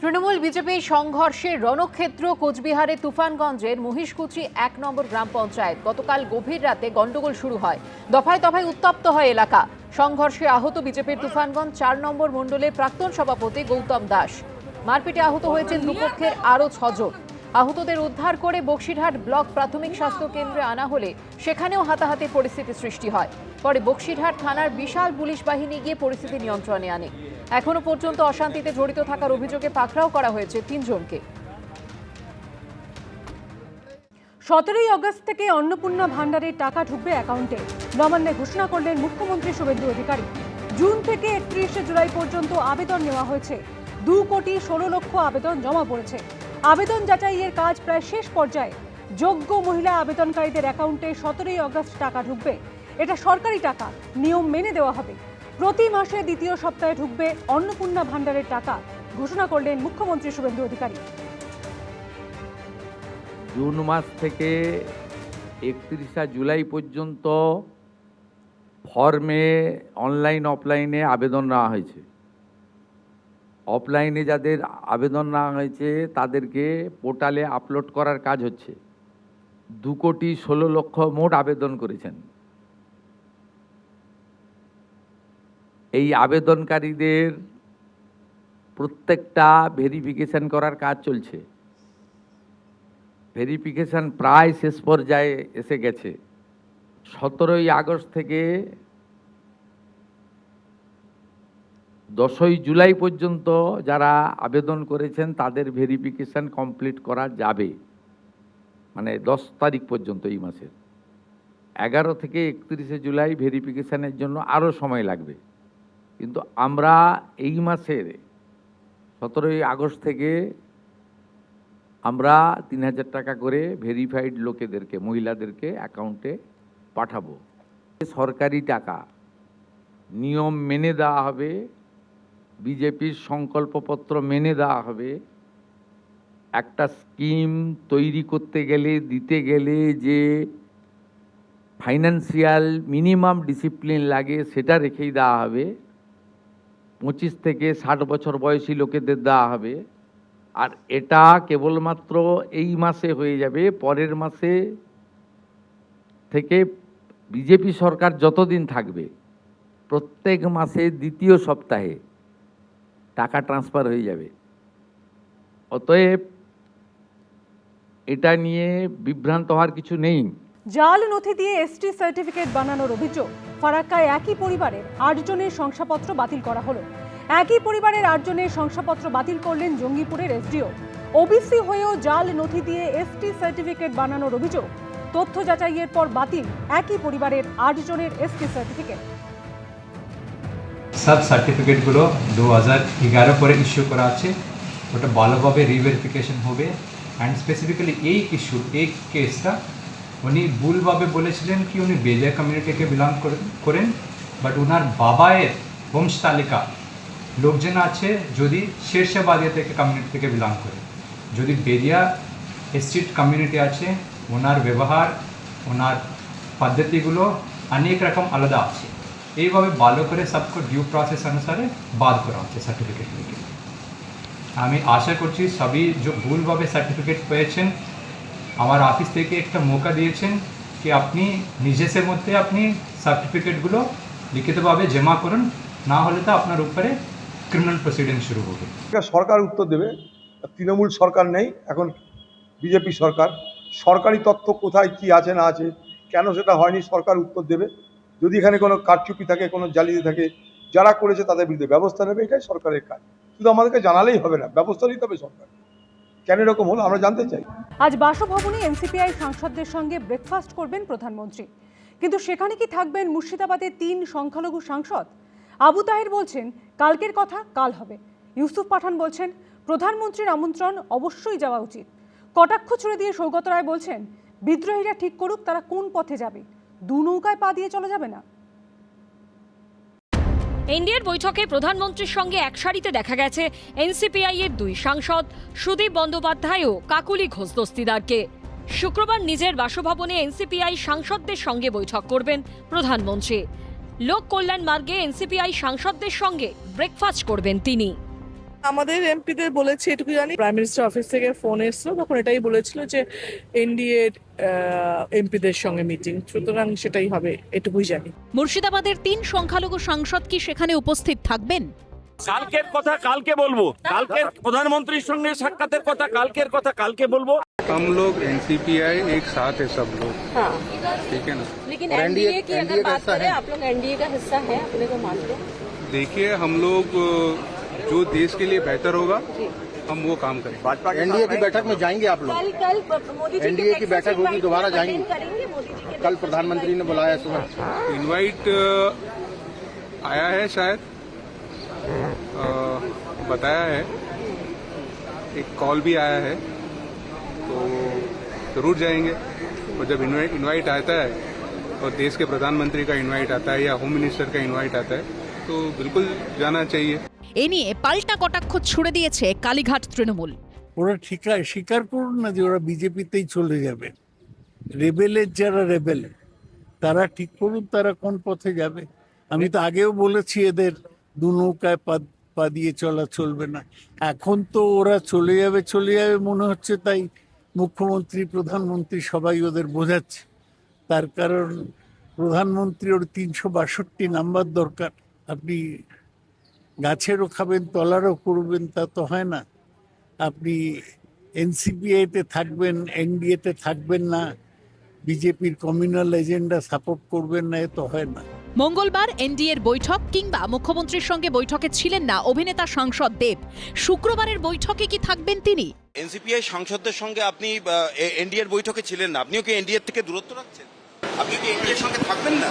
Trinamool BJP সংঘর্ষের রণক্ষেত্র কোচবিহারের তুফানগঞ্জের মহিষকুচি ১ নম্বর গ্রাম পঞ্চায়েত। গতকাল গভীর রাতে গন্ডগোল শুরু হয়, দফায় দফায় উত্তপ্ত হয় এলাকা। সংঘর্ষে আহত বিজেপির তুফানগঞ্জ ৪ নম্বর মণ্ডলের প্রাক্তন সভাপতি গৌতম দাস। মারপিটে আহত হয়েছেন দুপক্ষের আরও ৬ জন। আহতদের উদ্ধার করে বক্সিরহাট ব্লক প্রাথমিক স্বাস্থ্য কেন্দ্রে আনা হলে সেখানেও হাতাহাতির পরিস্থিতি সৃষ্টি হয়। পরে বক্সিরহাট থানার বিশাল পুলিশ বাহিনী গিয়ে পরিস্থিতি নিয়ন্ত্রণে আনে। এখনো পর্যন্ত অশান্তিতে জড়িত থাকার অভিযোগে পাকড়াও করা হয়েছে ৩ জনকে। ১৭ই আগস্ট থেকে অন্নপূর্ণা ভান্ডারের টাকা ঢুকবে অ্যাকাউন্টে, নবান্নে ঘোষণা করলেন মুখ্যমন্ত্রী শুভেন্দু অধিকারী। জুন থেকে ৩১শে জুলাই পর্যন্ত আবেদন নেওয়া হয়েছে। ২,১৬,০০,০০০ আবেদন জমা পড়েছে। আবেদন যাচাইয়ের কাজ প্রায় শেষ পর্যায়ে। যোগ্য মহিলা আবেদনকারীদের অ্যাকাউন্টে ১৭ই আগস্ট টাকা ঢুকবে। এটা সরকারি টাকা, নিয়ম মেনে দেওয়া হবে। প্রতি মাসে দ্বিতীয় সপ্তাহে ঢুকবে অন্নপূর্ণা ভান্ডারের টাকা, ঘোষণা করলেন মুখ্যমন্ত্রী শুভেন্দু অধিকারী। জুন মাস থেকে ৩১শে জুলাই পর্যন্ত ফর্মে অনলাইন অফলাইনে আবেদন নেওয়া হয়েছে। অফলাইনে যাদের আবেদন নেওয়া হয়েছে তাদেরকে পোর্টালে আপলোড করার কাজ হচ্ছে। ২,১৬,০০,০০০ মোট আবেদন করেছেন। এই আবেদনকারীদের প্রত্যেকটা ভেরিফিকেশন করার কাজ চলছে। ভেরিফিকেশন প্রায় শেষ পর্যায়ে এসে গেছে। ১৭ই আগস্ট থেকে ১০ই জুলাই পর্যন্ত যারা আবেদন করেছেন তাদের ভেরিফিকেশন কমপ্লিট করা যাবে, মানে ১০ তারিখ পর্যন্ত এই মাসের। ১১ থেকে ৩১শে জুলাই ভেরিফিকেশনের জন্য আরও সময় লাগবে, কিন্তু আমরা এই মাসের ১৭ই আগস্ট থেকে আমরা ৩,০০০ টাকা করে ভেরিফাইড লোকেদেরকে, মহিলাদেরকে অ্যাকাউন্টে পাঠাবো। সরকারি টাকা, নিয়ম মেনে দেওয়া হবে, বিজেপির সংকল্পপত্র মেনে দেওয়া হবে। একটা স্কিম তৈরি করতে গেলে, দিতে গেলে যে ফাইন্যান্সিয়াল মিনিমাম ডিসিপ্লিন লাগে সেটা রেখেই দেওয়া হবে। ২৫ থেকে ৬০ বছর বয়সী লোকেদের দেওয়া হবে। আর এটা কেবলমাত্র এই মাসে হয়ে যাবে। পরের মাসে থেকে বিজেপি সরকার যতদিন থাকবে প্রত্যেক মাসে দ্বিতীয় সপ্তাহে টাকা ট্রান্সফার হয়ে যাবে। অতএব এটা নিয়ে বিভ্রান্ত হওয়ার কিছু নেই। জাল নথি দিয়ে এসটি সার্টিফিকেট বানানোর অভিযোগ। ফারাক্কায় একই পরিবারের ৮ জনের শংসাপত্র বাতিল করা হলো। একই পরিবারের ৮ জনের শংসাপত্র বাতিল করলেন জঙ্গিপুরের এসডিও। ওবিসি হয়েও জাল নথি দিয়ে এসটি সার্টিফিকেট বানানোর অভিযোগ। তথ্য যাচাইয়ের পর বাতিল একই পরিবারের ৮ জনের এসটি সার্টিফিকেট। সব সার্টিফিকেটগুলো 2011 পরে ইস্যু করা আছে, ওটা ভালোভাবে রিভেরিফিকেশন হবে। অ্যান্ড স্পেসিফিক্যালি এই ইস্যু, এই কেসটা উনি ভুলভাবে বলেছিলেন কি উনি বেদিয়া কমিউনিটিকে বিলং করেন, বাট ওনার বাবায়ের বংশ তালিকা লোকজন আছে যদি শেরশাবাদিয়া থেকে কমিউনিটি থেকে বিলং করে। যদি বেদিয়া এসটি কমিউনিটি আছে, ওনার ব্যবহার, ওনার পদ্ধতিগুলো অনেক রকম আলাদা আছে। এইভাবে ভালো করে সবকো ডিউ প্রসেস অনুসারে বাদ করা হচ্ছে সার্টিফিকেটগুলিকে। আমি আশা করছি সবই যে ভুলভাবে সার্টিফিকেট পেয়েছেন, আমার অফিস থেকে একটা মৌকা দিয়েছেন কি আপনি নিজের মধ্যে আপনি সার্টিফিকেটগুলো লিখিতভাবে জমা করুন, না হলে তো আপনার উপরে ক্রিমিনাল প্রসিডিং শুরু হবে। সরকার উত্তর দেবে। তৃণমূল সরকার নেই, এখন বিজেপি সরকার। সরকারি তথ্য কোথায় কি আছে না আছে, কেন সেটা হয়নি, সরকার উত্তর দেবে। যদি এখানে কোনো কারচুপি থাকে, কোনো জালিয়াতি থাকে, যারা করেছে তাদের বিরুদ্ধে ব্যবস্থা নেবে। এটাই সরকারের কাজ। শুধু আমাদেরকে জানালেই হবে না, ব্যবস্থা নিতে হবে সরকার। কেন এরকম হলো আমরা জানতে চাই। আজ বাসভবনে এনসিপিআই সাংসদদের সঙ্গে ব্রেকফাস্ট করবেন প্রধানমন্ত্রী, কিন্তু সেখানে কি থাকবেন মুর্শিদাবাদের ৩ সংখ্যালঘু সাংসদ? আবু তাহের বলছেন কালকের কথা কাল হবে। ইউসুফ পাঠান বলছেন প্রধানমন্ত্রীর আমন্ত্রণ অবশ্যই যাওয়া উচিত। কটাক্ষ ছুড়ে দিয়ে সৌগত রায় বলছেন বিদ্রোহীরা ঠিক করুক তারা কোন পথে যাবে, দু নৌকায় পা দিয়ে চলা যাবে না। এনডিএর বৈঠকে প্রধানমন্ত্রীর সঙ্গে এক সারিতে দেখা গেছে এনসিপিআই এর ২ সাংসদ সুদীপ বন্দ্যোপাধ্যায় ও কাকুলি ঘোষ দস্তিদারকে। শুক্রবার নিজের বাসভবনে এনসিপিআই সাংসদদের সঙ্গে বৈঠক করবেন প্রধানমন্ত্রী। লোক কল্যাণ মার্গে এনসিপিআই সাংসদদের সঙ্গে ব্রেকফাস্ট করবেন তিনি। আমাদের এমপিদের বলেছে এটুকু জানি, প্রাইম মিনিস্টার অফিস থেকে ফোন এসেছিল, তখন এটাই বলেছিল যে এনডিএ এমপিদের সঙ্গে মিটিং, সুতরাং সেটাই হবে, এটুকুই জানি। মুর্শিদাবাদের 3 সংখ্যালঘু সাংসদ কি সেখানে উপস্থিত থাকবেন? কালকের কথা কালকে বলবো, কালকের প্রধানমন্ত্রীর সঙ্গে সাক্ষাতের কথা কালকের কথা কালকে বলবো। हम लोग एनसीपीआई एक साथ है सब लोग, हाँ। ठीक है ना। लेकिन एनडीए की अगर बात करें, आप लोग एनडीए का हिस्सा है, अपने को मानते हैं? देखिए हम लोग जो देश के लिए बेहतर होगा हम वो काम करें। एनडीए की बैठक में जाएंगे आप लोग? कल मोदी जी एनडीए की बैठक होगी, दोबारा जाएंगे? करेंगे मोदी जी के कल प्रधानमंत्री ने बुलाया सुबह। इनवाइट आया है शायद, बताया है, एक कॉल भी आया है, तो जरूर जाएंगे। और जब इनवाइट आता है और देश के प्रधानमंत्री का इनवाइट आता है या होम मिनिस्टर का इनवाइट आता है तो बिल्कुल जाना चाहिए। এ নিয়ে পাল্টা কটাক্ষ ছুড়ে দিয়েছে কালীঘাট তৃণমূল। ওরা স্বীকার করুন না যে ওরা বিজেপিতেই চলে যাবে। রেবেলের যারা রেবেল তারা ঠিক করুন তারা কোন পথে যাবে। আমি তো আগেও বলেছি এদের দু নৌকায় পা দিয়ে চলা চলবে না। এখন তো ওরা চলে যাবে মনে হচ্ছে, তাই মুখ্যমন্ত্রী প্রধানমন্ত্রী সবাই ওদের বোঝাচ্ছে। তার কারণ প্রধানমন্ত্রী ওর 362 নাম্বার দরকার। আপনি গাছেরও খাবেন তলারও করবেন, তা তো হয় না। আপনি এনসিপিআইতে থাকবেন, এনডিএতে থাকবেন না, বিজেপির কমিউনাল এজেন্ডা সাপোর্ট করবেন না, এ তো হয় না। মঙ্গলবার এনডিএর বৈঠক কিংবা মুখ্যমন্ত্রীর সঙ্গে বৈঠকে ছিলেন না অভিনেতা সাংসদ দেব। শুক্রবারের বৈঠকে কি থাকবেন তিনি? এনসিপিআই সাংসদদের সঙ্গে আপনি এনডিএর বৈঠকে ছিলেন না, আপনিও কি এনডিএর থেকে দূরত্ব রাখছেন? আপনি কি এনডিএর সঙ্গে থাকবেন না,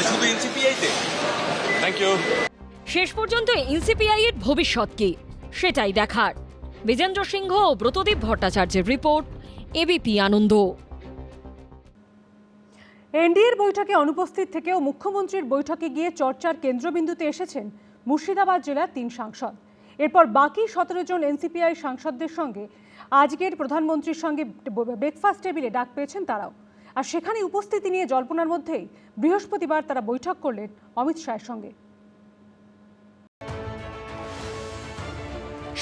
শুধু এনসিপিআইতে? Thank you. শেষ পর্যন্ত এনসিপিআই এর ভবিষ্যৎ কি সেটাই দেখার। বিজেন্দ্র সিংহ ও ব্রতদীপ ভট্টাচার্যের রিপোর্ট, এবিপি আনন্দ। এনডিএর বৈঠকে অনুপস্থিত থেকেও মুখ্যমন্ত্রীর বৈঠকে গিয়ে চর্চার কেন্দ্রবিন্দুতে এসেছেন মুর্শিদাবাদ জেলার 3 সাংসদ। এরপর বাকি 17 জন এনসিপিআই সাংসদদের সঙ্গে আজকের প্রধানমন্ত্রীর সঙ্গে ব্রেকফাস্ট টেবিলে ডাক পেয়েছেন তারাও। আর সেখানে উপস্থিতি নিয়ে জল্পনার মধ্যেই বৃহস্পতিবার তারা বৈঠক করলেন অমিত শাহের সঙ্গে।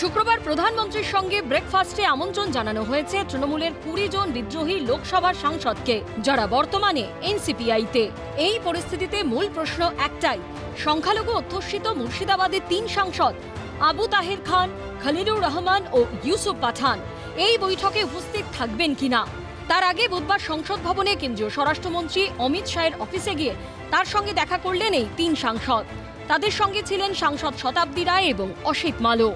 শুক্রবার প্রধানমন্ত্রীর সঙ্গে ব্রেকফাস্টে আমন্ত্রণ জানানো হয়েছে তৃণমূলের 20 জন বিদ্রোহী লোকসভার সাংসদকে, যারা বর্তমানে এনসিপিআইতে। এই পরিস্থিতিতে মূল প্রশ্ন একটাই, সংখ্যালঘু অধ্যুষিত মুর্শিদাবাদের 3 সাংসদ আবু তাহের খান, খলিলুর রহমান ও ইউসুফ পাঠান এই বৈঠকে উপস্থিত থাকবেন কিনা। তার আগে বুধবার সংসদ ভবনে কেন্দ্রীয় স্বরাষ্ট্রমন্ত্রী অমিত শাহের অফিসে গিয়ে তার সঙ্গে দেখা করলেন এই 3 সাংসদ। তাদের সঙ্গে ছিলেন সাংসদ শতাব্দী রায় এবং অসিত মালো।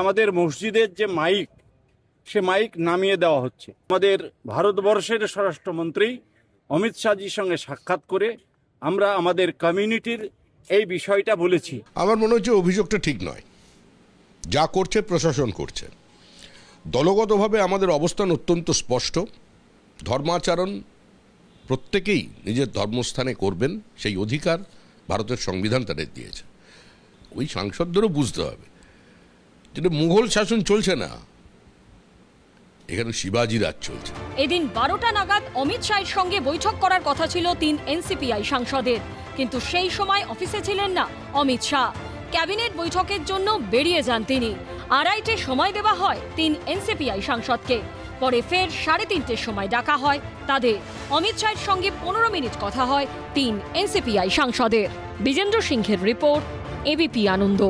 আমাদের মসজিদের যে মাইক, সে মাইক নামিয়ে দেওয়া হচ্ছে। আমাদের ভারতবর্ষের স্বরাষ্ট্রমন্ত্রী অমিত শাহজির সঙ্গে সাক্ষাৎ করে আমরা আমাদের কমিউনিটির এই বিষয়টা বলেছি। আমার মনে হচ্ছে অভিযোগটা ঠিক নয়। যা করছে প্রশাসন করছে। দলগতভাবে আমাদের অবস্থান অত্যন্ত স্পষ্ট। ধর্মাচরণ প্রত্যেকেই নিজের ধর্মস্থানে করবেন, সেই অধিকার ভারতের সংবিধান তাদের দিয়েছে। ওই সাংসদদেরও বুঝতে হবে যেটা মুঘল শাসন চলছে না, এখানে শিবাজি রাজ চলছে। এদিন 12টা নাগাদ অমিত শাহের সঙ্গে বৈঠক করার কথা ছিল 3 এনসিপিআই সাংসদের, কিন্তু সেই সময় অফিসে ছিলেন না অমিত শাহ। ক্যাবিনেট বৈঠকের জন্য বেরিয়ে যান তিনি। 2:30 সময় দেওয়া হয় 3 এনসিপিআই সাংসদকে। পরে ফের 3:30 সময় ডাকা হয় তাদের। অমিত শাহের সঙ্গে 15 মিনিট কথা হয় 3 এনসিপিআই সাংসদের। বিজেন্দ্র সিংহের রিপোর্ট, এবিপি আনন্দ।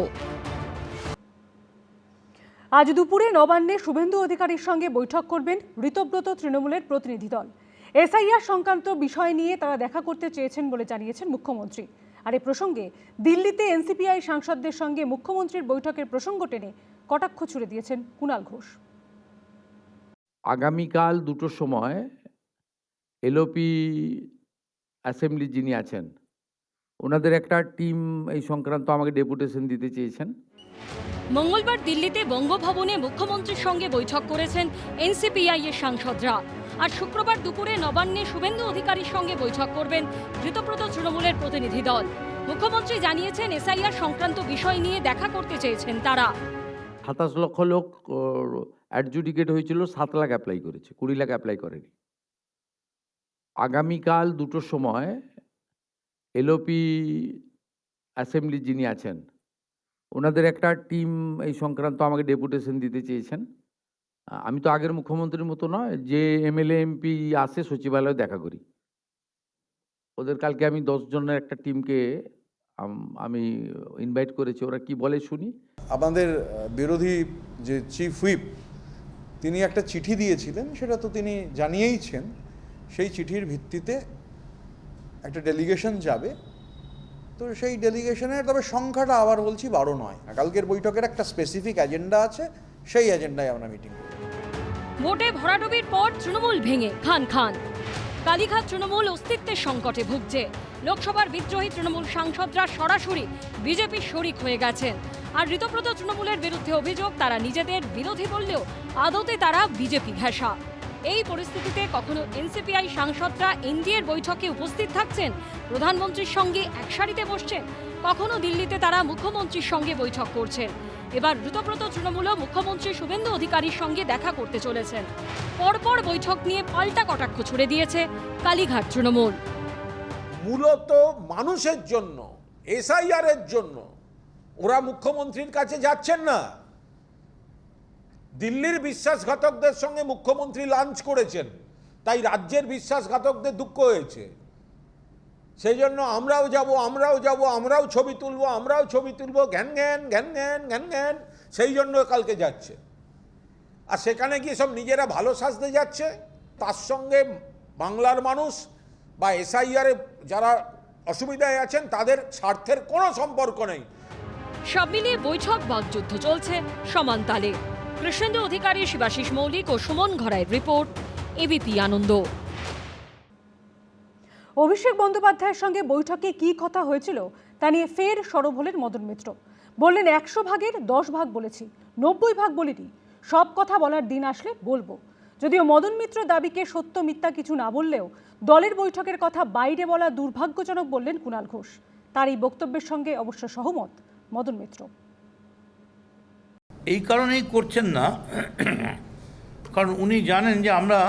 আজ দুপুরে নবান্নে শুভেন্দু অধিকারীর সঙ্গে বৈঠক করবেন ঋতব্রত তৃণমূলের প্রতিনিধি দল। এসআইআর সংক্রান্ত বিষয় নিয়ে তারা দেখা করতে চেয়েছেন বলে জানিয়েছেন মুখ্যমন্ত্রী। আর এ প্রসঙ্গে দিল্লিতে এনসিপিআই সাংসদদের সঙ্গে মুখ্যমন্ত্রীর বৈঠকের প্রসঙ্গ টেনে কটাক্ষ ছুড়ে দিয়েছেন কুণাল ঘোষ। আগামীকাল 2টোর সময় এলওপি অ্যাসেম্বলি যিনি আছেন ওনাদের একটা টিম এই সংক্রান্ত আমাকে ডেপুটেশন দিতে চেয়েছেন। মঙ্গলবার দিল্লিতে বঙ্গভবনে মুখ্যমন্ত্রীর সঙ্গে বৈঠক করেছেন এনসিপিআই এর সাংসদরা। আর শুক্রবার দুপুরে নবান্নে শুভেন্দু অধিকারীর সঙ্গে বৈঠক করবেন ঋতব্রত তৃণমূলের প্রতিনিধি দল। মুখ্যমন্ত্রী জানিয়েছেন এসআইআর সংক্রান্ত বিষয় নিয়ে দেখা করতে চেয়েছেন তারা। 27 লক্ষ লোক অ্যাডজুডিকেট হয়েছিল, 7 লাখ অ্যাপ্লাই করেছে, 20 লাখ অ্যাপ্লাই করেনি। আগামীকাল 2টোর সময় এলওপি অ্যাসেম্বলি যিনি আছেন ওনাদের একটা টিম এই সংক্রান্ত আমাকে ডেপুটেশন দিতে চেয়েছেন। আমি তো আগের মুখ্যমন্ত্রীর মতো নয় যে এমএলএ এমপি আসে সচিবালয়ে দেখা করি। ওদের কালকে আমি 10 জনের একটা টিমকে আমি ইনভাইট করেছি, ওরা কি বলে শুনি। আমাদের বিরোধী যে চিফ হুইপ তিনি একটা চিঠি দিয়েছিলেন, সেটা তো তিনি জানিয়েইছেন। সেই চিঠির ভিত্তিতে একটা ডেলিগেশন যাবে, তো সেই ডেলিগেশনের তবে সংখ্যাটা আবার বলছি 12 নয়। কালকের বৈঠকের একটা স্পেসিফিক এজেন্ডা আছে, সেই এজেন্ডায় আমরা মিটিং করব। ভোটে ভরাডুবির পর তৃণমূল ভেঙে খান খান। কালীঘাট তৃণমূল অস্তিত্বের সংকটে ভুগছে। লোকসভার বিদ্রোহী তৃণমূল সাংসদরা সরাসরি বিজেপির শরিক হয়ে গেছেন। আর ঋতব্রত তৃণমূলের বিরুদ্ধে অভিযোগ তারা নিজেদের বিরোধী বললেও আদতে তারা বিজেপি ঘেঁষা। এই পরিস্থিতিতে কখনো এনসিপিআই সাংসদরা এনডিএর বৈঠকে উপস্থিত থাকছেন, প্রধানমন্ত্রীর সঙ্গে এক সারিতে বসছেন, কখনো দিল্লিতে তারা মুখ্যমন্ত্রীর সঙ্গে বৈঠক করছেন। এবার ঋতব্রত তৃণমূলও মুখ্যমন্ত্রী শুভেন্দু অধিকারীর সঙ্গে দেখা করতে চলেছেন। পরপর বৈঠক নিয়ে পাল্টা কটাক্ষ ছুড়ে দিয়েছে কালীঘাট তৃণমূল। মূলত মানুষের জন্য, এসআইআর এর জন্য ওরা মুখ্যমন্ত্রীর কাছে যাচ্ছেন না। দিল্লির বিশ্বাসঘাতকদের সঙ্গে মুখ্যমন্ত্রী লাঞ্চ করেছেন, তাই রাজ্যের বিশ্বাসঘাতকদের দুঃখ হয়েছে। সেই জন্য আমরাও যাব, আমরাও ছবি তুলবো, ঘ্যান ঘ্যান, সেই জন্য কালকে যাচ্ছে। আর সেখানে গিয়ে সব নিজেরা ভালো সাজতে যাচ্ছে। তার সঙ্গে বাংলার মানুষ বা এসআইআর যারা অসুবিধায় আছেন তাদের স্বার্থের কোনো সম্পর্ক নেই। সব মিলিয়ে বৈঠক বাগযুদ্ধ চলছে সমান তালে। কৃষ্ণেন্দু অধিকারী, শিবাশিস মৌলিক ও সুমন ঘরাইয়ের রিপোর্ট, এবিপি আনন্দ। অভিষেক বন্দ্যোপাধ্যায়ের সঙ্গে বৈঠকে কি কথা হয়েছিল তা নিয়ে ফের সরব হলেন মদন মিত্র। বললেন 100 ভাগের 10 ভাগ বলেছি, 90 ভাগ বলিনি, সব কথা বলার দিন আসলে বলবো। যদিও মদন মিত্র দাবিকে সত্য মিথ্যা কিছু না বললেও দলের বৈঠকের কথা বাইরে বলা দুর্ভাগ্যজনক বললেন কুণাল ঘোষ। তার এই বক্তব্যের সঙ্গে অবশ্য সহমত মদন মিত্র। এই কারণেই করছেন না, কারণ উনি জানেন যে আমরা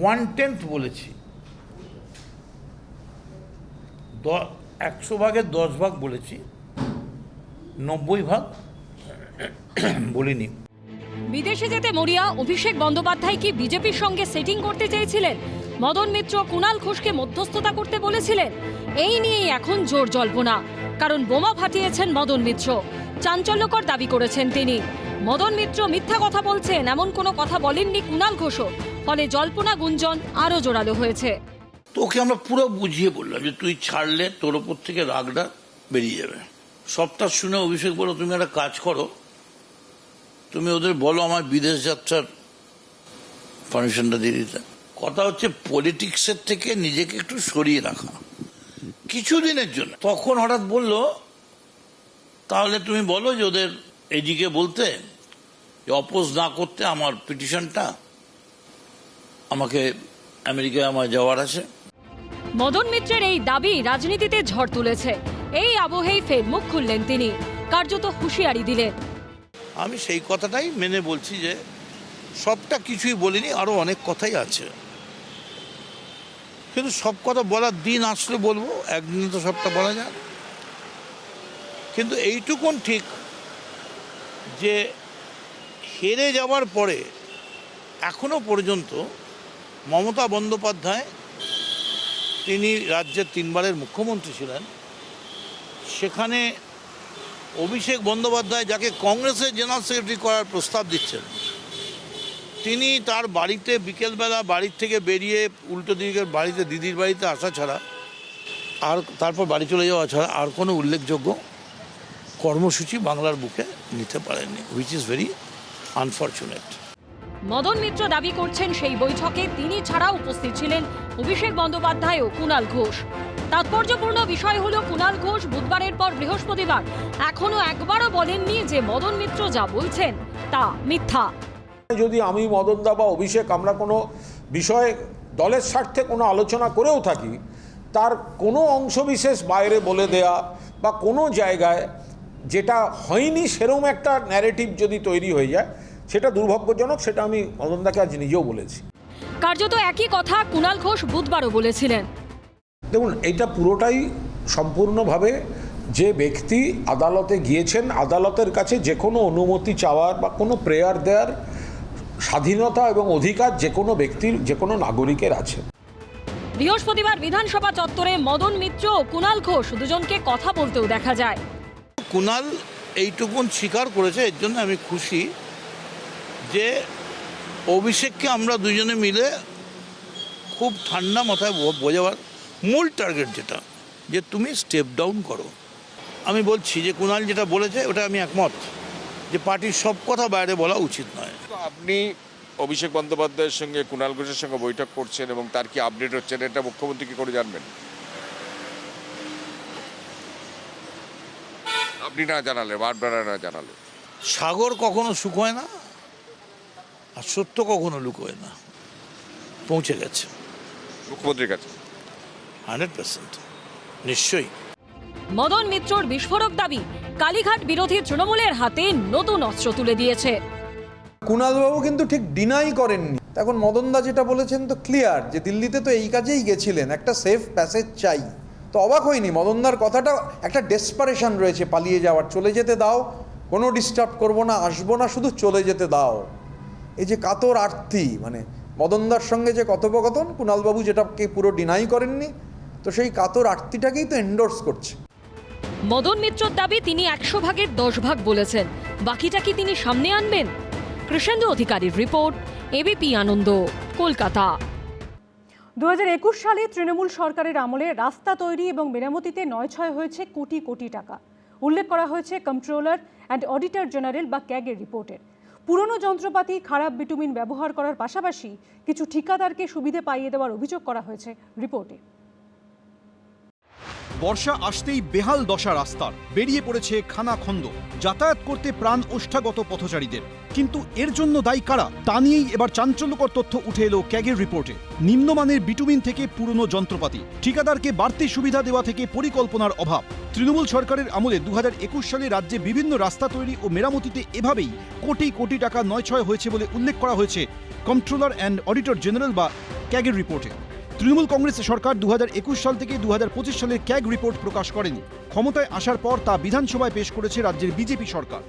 1/10 বলেছি, 100 ভাগের 10 ভাগ বলেছি, 90 ভাগ বলিনি। বিদেশে যেতে মরিয়া অভিষেক বন্দ্যোপাধ্যায় কি বিজেপির সঙ্গে সেটিং করতে চেয়েছিলেন? মদন মিত্র কুণাল ঘোষকে মধ্যস্থতা করতে বলেছিলেন। এই নিয়েই এখন জোর জল্পনা, কারণ বোমা ফাটিয়েছেন মদন মিত্র। চাঞ্চল্যকর দাবি করেছেন তিনি। মদন মিত্র মিথ্যা কথা বলছেন এমন কোনো কথা বলেননি কুণাল ঘোষও, ফলে জল্পনা গুঞ্জন আরো জোরালো হয়েছে। তোকে আমরা পুরো বুঝিয়ে বললাম যে তুই ছাড়লে তোর ওপর থেকে রাগটা বেরিয়ে যাবে। সবটা শুনে অভিষেক বলো, তুমি একটা কাজ করো, তুমি ওদের বলো আমার বিদেশ যাত্রার পারমিশনটা দিয়ে দিতে। কথা হচ্ছে পলিটিক্সের থেকে নিজেকে একটু সরিয়ে রাখা কিছুদিনের জন্য। তখন হঠাৎ বললো তাহলে তুমি বলো যে ওদের এদিকে বলতে অপোজ না করতে আমার পিটিশনটা, আমাকে আমেরিকায় আমার যাওয়ার আছে। মদন মিত্রের এই দাবি রাজনীতিতে ঝড় তুলেছে। এই আবহেই ফের মুখ খুললেন তিনি, কার্যত হুঁশিয়ারি দিলেন। আমি সেই কথাটাই মেনে বলছি যে সবটা কিছুই বলিনি, আরো অনেক কথাই আছে, কিন্তু সব কথা বলার দিন আসলে বলবো, একদিনে তো সবটা বলা যায়। কিন্তু এইটুকুন ঠিক যে হেরে যাওয়ার পরে এখনো পর্যন্ত মমতা বন্দ্যোপাধ্যায়, তিনি রাজ্যের 3 বারের মুখ্যমন্ত্রী ছিলেন, সেখানে অভিষেক বন্দ্যোপাধ্যায় যাকে কংগ্রেসের জেনারেল সেক্রেটারি করার প্রস্তাব দিচ্ছেন, তিনি তার বাড়িতে বিকেলবেলা বাড়ির থেকে বেরিয়ে উল্টো দিকের বাড়িতে দিদির বাড়িতে আসা ছাড়া আর তারপর বাড়ি চলে যাওয়া ছাড়া আর কোনো উল্লেখযোগ্য কর্মসূচি বাংলার বুকে নিতে পারেননি, which is very unfortunate. Madan Mitra দাবি করছেন সেই বৈঠকে তিনি ছাড়া উপস্থিত ছিলেন অভিষেক বন্দ্যোপাধ্যায় ও কুণাল ঘোষ। তাৎপর্যপূর্ণ বিষয় হলো কুণাল ঘোষ বুধবারের পর বৃহস্পতিবার এখনো একবারও বলেননি যে মদন মিত্র যা বলছেন তা মিথ্যা। যদি আমি মদনদা বা অভিষেক আমরা কোনো বিষয়ে দলের স্বার্থে কোনো আলোচনা করেও থাকি, তার কোনো অংশবিশেষ বাইরে বলে দেয়া বা কোনো জায়গায় যেটা হয়নি সেরকম একটা ন্যারেটিভ যদি তৈরি হয়ে যায়, সেটা দুর্ভাগ্যজনক। সেটা আমি মদনদাকে আজ নিজেও বলেছি। কার্যত একই কথা কুণাল ঘোষ বুধবারও বলেছিলেন। দেখুন, এটা পুরোটাই সম্পূর্ণভাবে যে ব্যক্তি আদালতে গিয়েছেন, আদালতের কাছে যে কোনো অনুমতি চাওয়ার বা কোনো প্রেয়ার দেওয়ার স্বাধীনতা এবং অধিকার যে কোনো ব্যক্তির, যে কোনো নাগরিকের আছে। বৃহস্পতিবার বিধানসভা চত্বরে মদন মিত্র ও কুণাল ঘোষ দুজনকে কথা বলতেও দেখা যায়। কুণাল এইটুকুন স্বীকার করেছে, এর জন্য আমি খুশি যে অভিষেককে আমরা দুজনে মিলে খুব ঠান্ডা মাথায় বোঝাবার মূল টার্গেট যেটা, যে তুমি স্টেপ ডাউন করো। আমি বলছি যে কুণাল যেটা বলেছে ওটা আমি একমত, যে পার্টির সব কথা বাইরে বলা উচিত নয়। আপনি অভিষেক বন্দ্যোপাধ্যায়ের সঙ্গে কুণাল ঘোষের সঙ্গে বৈঠক করছেন এবং তার কি আপডেট হচ্ছে এটা মুখ্যমন্ত্রী কি করে জানবেন? আপনি না জানালে, বারবার না জানালে। সাগর কখনো শুকোয় না, আর সত্য কখনো লুকোয় না। পৌঁছে গেছে মুখ্যমন্ত্রীর কাছে 100%, নিশ্চয়ই। মদন মিত্রর বিস্ফোরক দাবি, কালীঘাট বিরোধী তৃণমূলের হাতে নতুন অস্ত্র তুলে দিয়েছে। কুণালবাবু কিন্তু ঠিক ডিনাই করেননি। এখন মদনদা যেটা বলেছেন তো ক্লিয়ার, যে দিল্লিতে তো এই কাজেই গেছিলেন, একটা সেফ প্যাসেজ চাই। তো অবাক হয়নি মদনদার কথাটা, একটা ডেসপারেশন রয়েছে পালিয়ে যাওয়ার, চলে যেতে দাও, কোনো ডিস্টার্ব করবো না, আসবো না, শুধু চলে যেতে দাও। এই যে কাতর আর্তি, মানে মদনদার সঙ্গে যে কথোপকথন, কুণালবাবু যেটাকে পুরো ডিনাই করেননি, তো সেই কাতর আর্তিটাকেই তো এন্ডোর্স করছে। মদন মিত্রর দাবি তিনি 100 ভাগের 10 ভাগ বলেছেন, বাকিটা কি তিনি সামনে আনবেন? কৃষেন্দু অধিকারীর রিপোর্ট, এবিপি আনন্দ, কলকাতা। 2021 সালে তৃণমূল সরকারের আমলে রাস্তা তৈরি এবং মেরামতিতে নয়ছয় হয়েছে কোটি কোটি টাকা। উল্লেখ করা হয়েছে কন্ট্রোলার অ্যান্ড অডিটর জেনারেল বা ক্যাগের রিপোর্টে। পুরনো যন্ত্রপাতি, খারাপ বিটুমিন ব্যবহার করার পাশাপাশি কিছু ঠিকাদারকে সুবিধে পাইয়ে দেওয়ার অভিযোগ করা হয়েছে রিপোর্টে। বর্ষা আসতেই বেহাল দশা রাস্তার, বেরিয়ে পড়েছে খানাখন্দ, যাতায়াত করতে প্রাণ ওষ্ঠাগত পথচারীদের। কিন্তু এর জন্য দায়ী কারা, তা নিয়েই এবার চাঞ্চল্যকর তথ্য উঠে এলো ক্যাগের রিপোর্টে। নিম্নমানের বিটুমিন থেকে পুরনো যন্ত্রপাতি, ঠিকাদারকে বাড়তি সুবিধা দেওয়া থেকে পরিকল্পনার অভাব। তৃণমূল সরকারের আমলে 2021 সালে রাজ্যে বিভিন্ন রাস্তা তৈরি ও মেরামতিতে এভাবেই কোটি কোটি টাকা নয়ছয় হয়েছে বলে উল্লেখ করা হয়েছে কন্ট্রোলার অ্যান্ড অডিটর জেনারেল বা ক্যাগের রিপোর্টে। তৃণমূল কংগ্রেস সরকার 2021 সাল থেকে 2025 সালের ক্যাগ রিপোর্ট প্রকাশ করেনি। ক্ষমতায় আসার পর তা বিধানসভায় পেশ করেছে রাজ্যের বিজেপি সরকার।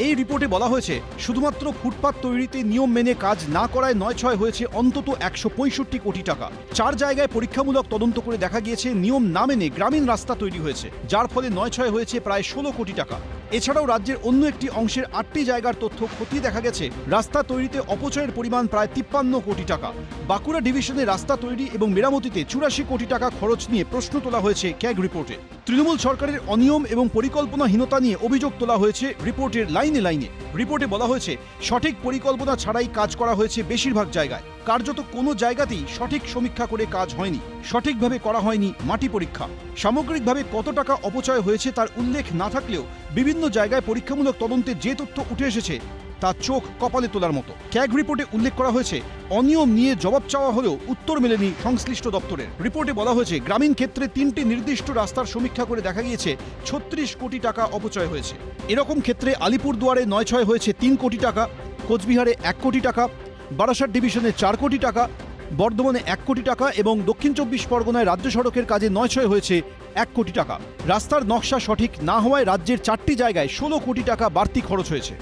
এই রিপোর্টে বলা হয়েছে, শুধুমাত্র ফুটপাত তৈরিতে নিয়ম মেনে কাজ না করায় নয়ছয় হয়েছে অন্তত 165 কোটি টাকা। 4 জায়গায় পরীক্ষামূলক তদন্ত করে দেখা গিয়েছে নিয়ম না মেনে গ্রামীণ রাস্তা তৈরি হয়েছে, যার ফলে নয়ছয় হয়েছে প্রায় 16 কোটি টাকা। এছাড়াও রাজ্যের অন্য একটি অংশের 8টি জায়গার তথ্য খতিয়ে দেখা গেছে রাস্তা তৈরিতে অপচয়ের পরিমাণ প্রায় 53 কোটি টাকা। বাঁকুড়া ডিভিশনে রাস্তা তৈরি এবং মেরামতিতে 84 কোটি টাকা খরচ নিয়ে প্রশ্ন তোলা হয়েছে ক্যাগ রিপোর্টে। তৃণমূল সরকারের অনিয়ম এবং পরিকল্পনাহীনতা নিয়ে অভিযোগ তোলা হয়েছে রিপোর্টের লাইনে লাইনে। রিপোর্টে বলা হয়েছে, সঠিক পরিকল্পনা ছাড়াই কাজ করা হয়েছে বেশিরভাগ জায়গায়। কার্যত কোনো জায়গাতেই সঠিক সমীক্ষা করে কাজ হয়নি, সঠিকভাবে করা হয়নি মাটি পরীক্ষা। সামগ্রিকভাবে কত টাকা অপচয় হয়েছে তার উল্লেখ না থাকলেও বিভিন্ন জায়গায় পরীক্ষামূলক তদন্তে যে তথ্য উঠে এসেছে তা চোখ কপালে তোলার মতো। ক্যাগ রিপোর্টে উল্লেখ করা হয়েছে, অনিয়ম নিয়ে জবাব চাওয়া হলেও উত্তর মেলেনি সংশ্লিষ্ট দপ্তরের। রিপোর্টে বলা হয়েছে, গ্রামীণ ক্ষেত্রে 3টি নির্দিষ্ট রাস্তার সমীক্ষা করে দেখা গিয়েছে 36 কোটি টাকা অপচয় হয়েছে। এরকম ক্ষেত্রে আলিপুরদুয়ারে নয়ছয় হয়েছে 3 কোটি টাকা, কোচবিহারে 1 কোটি টাকা, বারাসাত ডিভিশনে 4 কোটি টাকা, বর্ধমানে 1 কোটি টাকা এবং দক্ষিণ 24 পরগনায় রাজ্য সড়কের কাজে নয়ছয় হয়েছে 1 কোটি টাকা। রাস্তার নকশা সঠিক না হওয়ায় রাজ্যের 4টি জায়গায় 16 কোটি টাকা বাড়তি খরচ হয়েছে।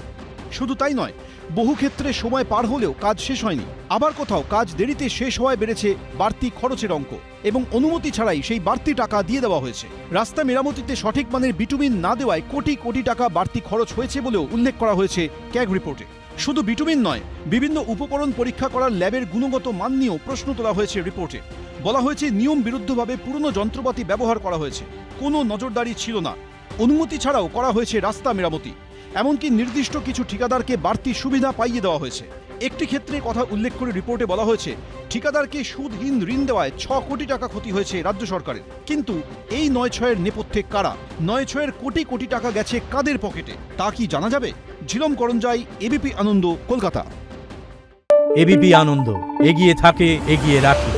শুধু তাই নয়, বহু ক্ষেত্রে সময় পার হলেও কাজ শেষ হয়নি, আবার কোথাও কাজ দেরিতে শেষ হওয়ায় বেড়েছে বাড়তি খরচের অঙ্ক এবং অনুমতি ছাড়াই সেই বাড়তি টাকা দিয়ে দেওয়া হয়েছে। রাস্তা মেরামতিতে সঠিক মানের বিটুমিন না দেওয়ায় কোটি কোটি টাকা বাড়তি খরচ হয়েছে বলেও উল্লেখ করা হয়েছে ক্যাগ রিপোর্টে। শুধু বিটুমিন নয়, বিভিন্ন উপকরণ পরীক্ষা করার ল্যাবের গুণগত মান নিয়েও প্রশ্ন তোলা হয়েছে রিপোর্টে। বলা হয়েছে, নিয়ম বিরুদ্ধভাবে পুরনো যন্ত্রপাতি ব্যবহার করা হয়েছে, কোনো নজরদারি ছিল না, অনুমতি ছাড়াও করা হয়েছে রাস্তা মেরামতি। এমনকি নির্দিষ্ট কিছু ঠিকাদারকে বাড়তি সুবিধা পাইয়ে দেওয়া হয়েছে। একটি ক্ষেত্রে কথা উল্লেখ করে রিপোর্টে বলা হয়েছে, ঠিকাদারকে সুদহীন ঋণ দেওয়ায় 6 কোটি টাকা ক্ষতি হয়েছে রাজ্য সরকারের। কিন্তু এই নয়ছয়ের নেপথ্যে কারা, নয়ছয়ের কোটি কোটি টাকা গেছে কাদের পকেটে, তা কি জানা যাবে? ঝিলম করঞ্জাই, এবিপি আনন্দ, কলকাতা। এবিপি আনন্দ, এগিয়ে থাকে, এগিয়ে রাখে।